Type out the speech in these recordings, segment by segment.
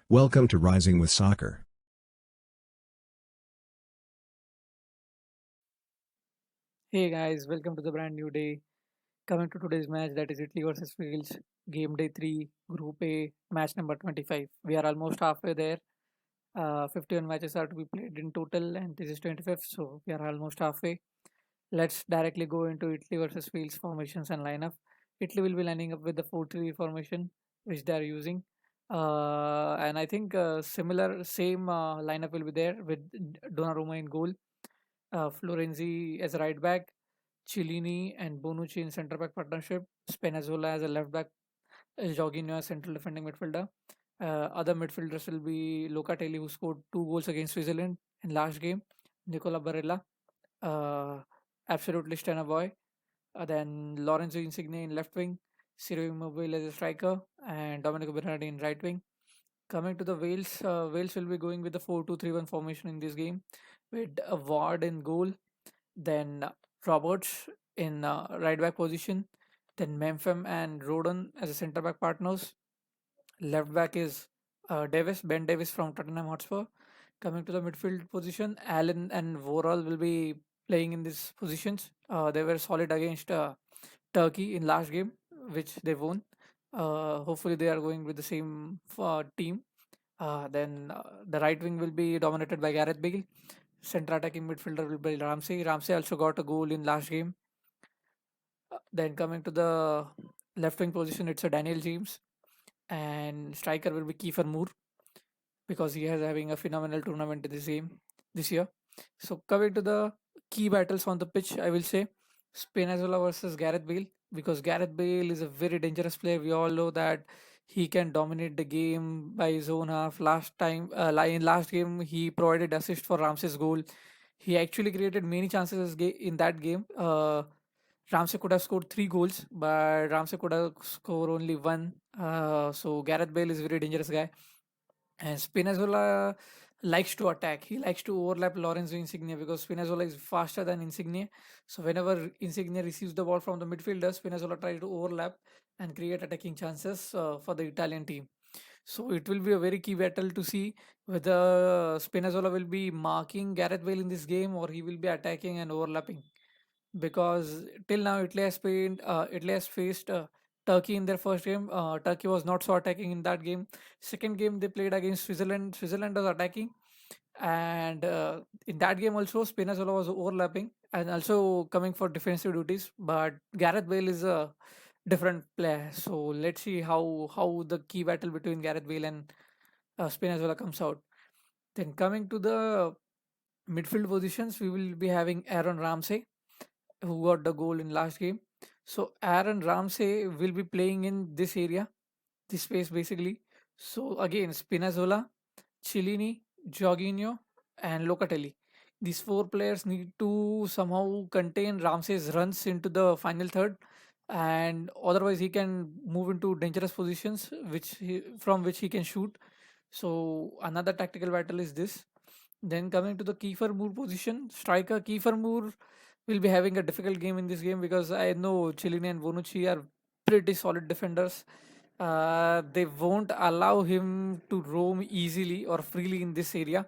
Welcome to Rising with Soccer. Hey guys, welcome to the brand new day. Coming to today's match, that is Italy versus Wales, game day 3, Group A, match number 25. We are almost halfway there. 51 matches are to be played in total, and this is 25th, so we are almost halfway. Let's directly go into Italy versus Wales formations and lineup. Italy will be lining up with the 4-3 formation, which they are using. And I think same lineup will be there with Donnarumma in goal, Florenzi as a right back, Cellini and Bonucci in centre back partnership, Spinazzola as a left back, Jorginho as central defending midfielder. Other midfielders will be Locatelli, who scored 2 goals against Switzerland in last game, Nicola Barella, uh, absolutely stunner boy. Then Lorenzo Insigne in left wing, Ciro Immobile as a striker, and Domenico Bernardi in right wing. Coming to the Wales, Wales will be going with the 4-2-3-1 formation in this game, with Ward in goal, then Roberts in right back position, then Mempham and Rodon as a centre back partners. Left back is Ben Davis from Tottenham Hotspur. Coming to the midfield position, Allen and Voral will be playing in these positions. They were solid against Turkey in last game, which they won. Hopefully, they are going with the same team. Then the right wing will be dominated by Gareth Bale. Centre attacking midfielder will be Ramsey. Ramsey also got a goal in last game. Then coming to the left wing position, it's a Daniel James, and striker will be Kiefer Moore because he is having a phenomenal tournament in this game this year. So coming to the key battles on the pitch, I will say Spinazzola versus Gareth Bale, because Gareth Bale is a very dangerous player. We all know that he can dominate the game by his own half. In last game, he provided assist for Ramsey's goal. He actually created many chances in that game. Ramsey could have scored 3 goals, but Ramsey could have scored only one. So Gareth Bale is a very dangerous guy. And Spinazzola likes to attack. He likes to overlap Lorenzo Insigne because Spinazzola is faster than Insigne. So whenever Insigne receives the ball from the midfielder, Spinazzola tries to overlap and create attacking chances for the Italian team. So it will be a very key battle to see whether Spinazzola will be marking Gareth Bale in this game or he will be attacking and overlapping, because till now Italy has faced Turkey in their first game. Turkey was not so attacking in that game. Second game they played against Switzerland. Switzerland was attacking, and in that game also Spinazzola was overlapping and also coming for defensive duties. But Gareth Bale is a different player. So let's see how the key battle between Gareth Bale and Spinazzola comes out. Then coming to the midfield positions, we will be having Aaron Ramsey, who got the goal in last game. So Aaron Ramsey will be playing in this area, this space basically. So again, Spinazzola, Cellini, Jorginho, and Locatelli. These four players need to somehow contain Ramsey's runs into the final third, and otherwise he can move into dangerous positions, from which he can shoot. So another tactical battle is this. Then coming to the Kiefer Moore position, striker Kiefer Moore will be having a difficult game in this game because I know Chiellini and Bonucci are pretty solid defenders. They won't allow him to roam easily or freely in this area.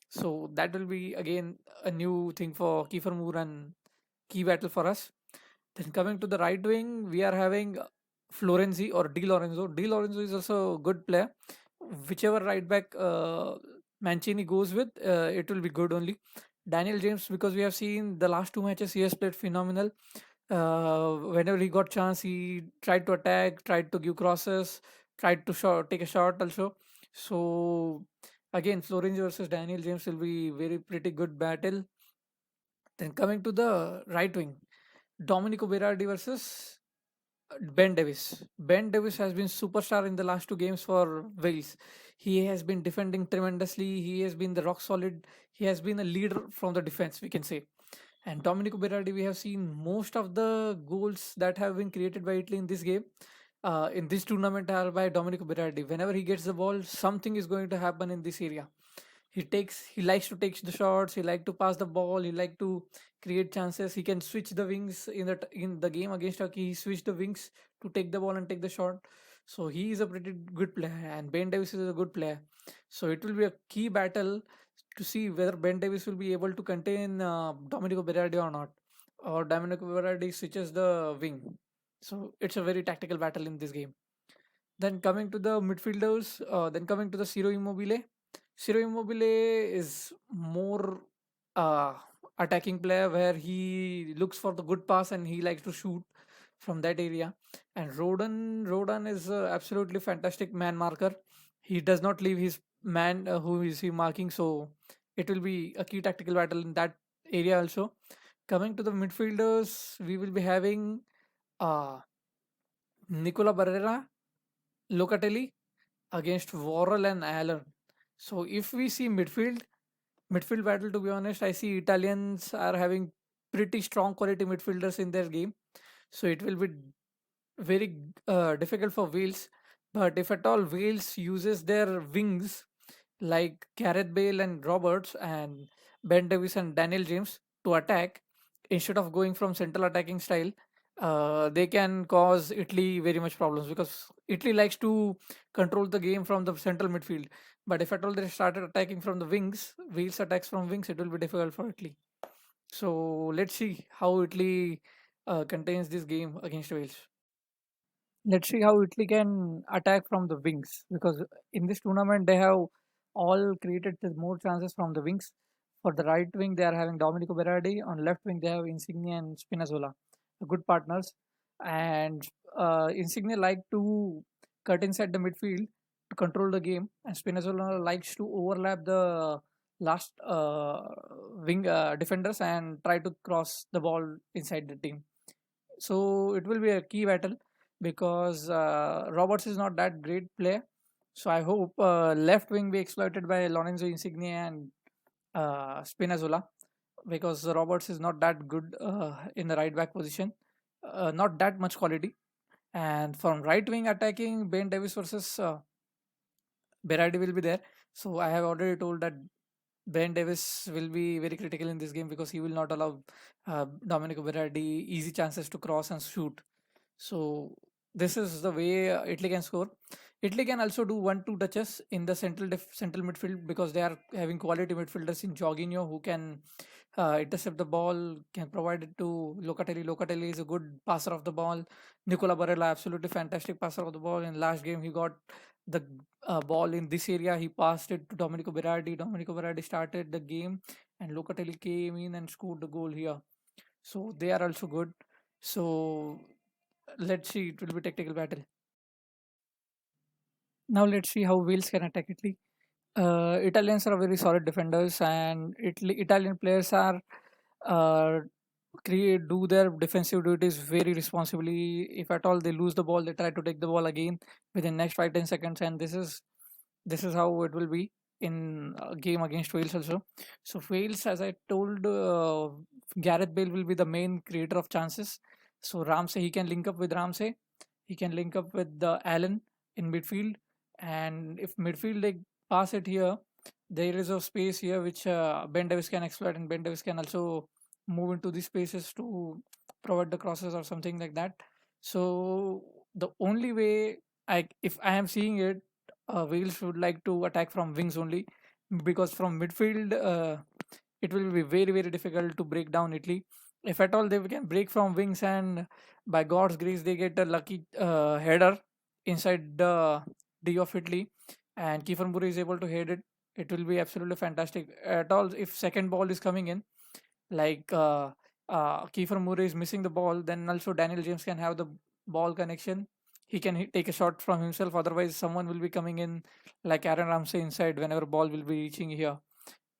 So that will be again a new thing for Kiefer Moore and key battle for us. Then coming to the right wing, we are having Florenzi or Di Lorenzo. Di Lorenzo is also a good player. Whichever right back Mancini goes with, it will be good only. Daniel James, because we have seen the last 2 matches, he has played phenomenal. Whenever he got chance, he tried to attack, tried to give crosses, tried to take a shot also. So again, Florenzi versus Daniel James will be very pretty good battle. Then coming to the right wing, Domenico Berardi versus Ben Davis. Ben Davis has been superstar in the last 2 games for Wales. He has been defending tremendously. He has been the rock solid. He has been a leader from the defense, we can say. And Domenico Berardi, we have seen most of the goals that have been created by Italy in this game, in this tournament, are by Domenico Berardi. Whenever he gets the ball, something is going to happen in this area. He likes to take the shots. He like to pass the ball. He like to create chances. He can switch the wings in the game against Turkey. He switched the wings to take the ball and take the shot. So he is a pretty good player, and Ben Davis is a good player. So it will be a key battle to see whether Ben Davis will be able to contain Domenico Berardi or not, or Domenico Berardi switches the wing. So it's a very tactical battle in this game. Then coming to the midfielders, then coming to the Ciro Immobile. Ciro Immobile is more uh, attacking player where he looks for the good pass and he likes to shoot from that area. And Rodan is absolutely fantastic man marker. He does not leave his man who is he marking, so it will be a key tactical battle in that area also. Coming to the midfielders, we will be having uh, Nicola Barrera, Locatelli against Worrell and Allen. So if we see midfield battle, to be honest, I see Italians are having pretty strong quality midfielders in their game. So it will be very difficult for Wales. But if at all Wales uses their wings like Gareth Bale and Roberts and Ben Davis and Daniel James to attack instead of going from central attacking style, they can cause Italy very much problems because Italy likes to control the game from the central midfield. But if at all they started attacking from the wings, Wales attacks from wings, it will be difficult for Italy. So let's see how Italy contains this game against Wales. Let's see how Italy can attack from the wings because in this tournament they have all created more chances from the wings. For the right wing, they are having Domenico Berardi. On left wing, they have Insigne and Spinazzola, good partners. And Insigne like to cut inside the midfield to control the game, and Spinazzola likes to overlap the last wing defenders and try to cross the ball inside the team. So it will be a key battle because Roberts is not that great player. So I hope left wing be exploited by Lorenzo Insigne and Spinazzola because Roberts is not that good in the right back position, not that much quality. And from right wing attacking, Ben Davis versus Berardi will be there. So I have already told that Ben Davis will be very critical in this game because he will not allow Domenico Berardi easy chances to cross and shoot. So this is the way Italy can score. Italy can also do 1-2 touches in the central midfield because they are having quality midfielders in Jorginho who can intercept the ball, can provide it to Locatelli. Locatelli is a good passer of the ball. Nicola Barella, absolutely fantastic passer of the ball. In last game, he got the ball in this area. He passed it to Domenico Berardi. Domenico Berardi started the game, and Locatelli came in and scored the goal here. So they are also good. So let's see, it will be tactical battle. Now let's see how Wales can attack Italy. Italians are very solid defenders, and Italian players are uh, do their defensive duties very responsibly. If at all they lose the ball, they try to take the ball again within next 5-10 seconds, and this is how it will be in a game against Wales also. So Wales, as I told, Gareth Bale will be the main creator of chances. So Ramsey, he can link up with Ramsey, he can link up with the Allen in midfield, and if midfield they pass it here, there is a space here which Ben Davis can exploit, and Ben Davis can also move into these spaces to provide the crosses or something like that. So the only way if I am seeing it, Wales would like to attack from wings only because from midfield it will be very very difficult to break down Italy. If at all they can break from wings and by God's grace they get a lucky header inside the D of Italy and Kiefer Murray is able to head it, it will be absolutely fantastic. At all, if second ball is coming in, like Kiefer Murray is missing the ball, then also Daniel James can have the ball connection. He can take a shot from himself. Otherwise, someone will be coming in like Aaron Ramsey inside whenever ball will be reaching here,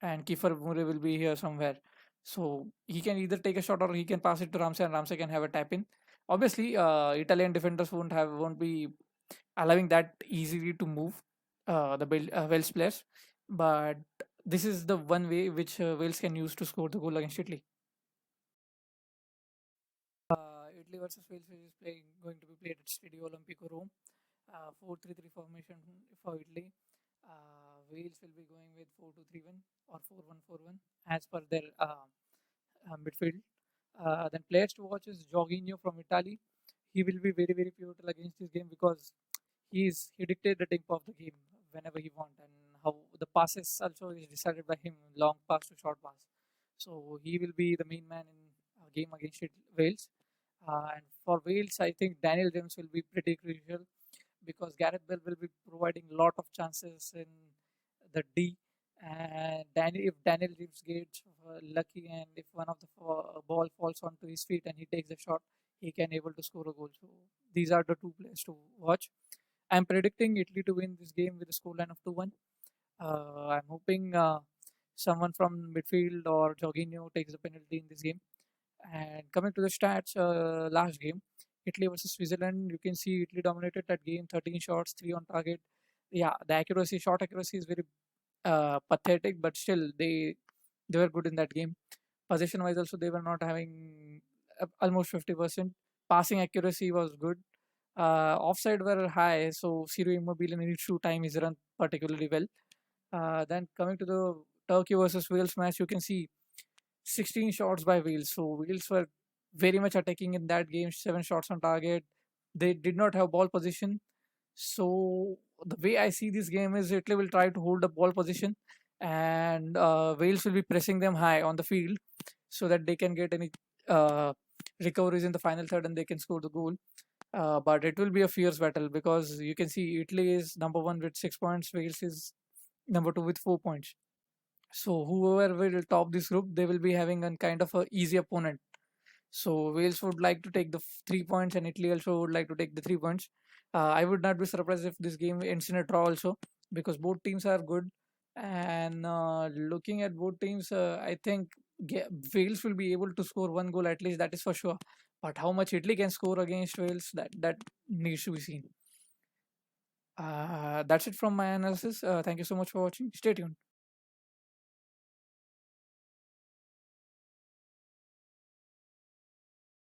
and Kiefer Murray will be here somewhere. So he can either take a shot or he can pass it to Ramsey, and Ramsey can have a tap in. Obviously, Italian defenders won't be allowing that easily to move Wales players, but this is the one way which Wales can use to score the goal against Italy. Italy versus Wales is going to be played at Stadio Olimpico Rome. 4-3-3 formation for Italy. Wales will be going with 4-2-3-1 or 4-1-4-1 as per their midfield. Then players to watch is Jorginho from Italy. He will be very very pivotal against this game because he dictated the tempo of the game whenever he want, and how the passes also is decided by him, long pass to short pass. So he will be the main man in a game against Wales. And for Wales, I think Daniel James will be pretty crucial because Gareth Bale will be providing a lot of chances in the D. And if Daniel James gets lucky, and if one of the ball falls onto his feet and he takes a shot, he can able to score a goal. So these are the two players to watch. I'm predicting Italy to win this game with a scoreline of 2-1. I'm hoping someone from midfield or Jorginho takes the penalty in this game. And coming to the stats, last game, Italy versus Switzerland, you can see Italy dominated that game, 13 shots, 3 on target. Yeah, the shot accuracy is very pathetic, but still they were good in that game. Possession wise, also they were not having almost 50%. Passing accuracy was good. Offside were high, so Ciro Immobile needs to time his run particularly well. Then coming to the Turkey versus Wales match, you can see 16 shots by Wales. So Wales were very much attacking in that game, 7 shots on target. They did not have ball position. So the way I see this game is Italy will try to hold the ball position, and Wales will be pressing them high on the field so that they can get any recoveries in the final third and they can score the goal. But it will be a fierce battle because you can see Italy is number one with 6 points, Wales is number two with 4 points. So whoever will top this group, they will be having a kind of a easy opponent. So Wales would like to take the 3 points, and Italy also would like to take the 3 points. I would not be surprised if this game ends in a draw also, because both teams are good. And looking at both teams, I think Wales will be able to score one goal at least. That is for sure. But how much Italy can score against Wales, that needs to be seen. That's it from my analysis. Thank you so much for watching. Stay tuned.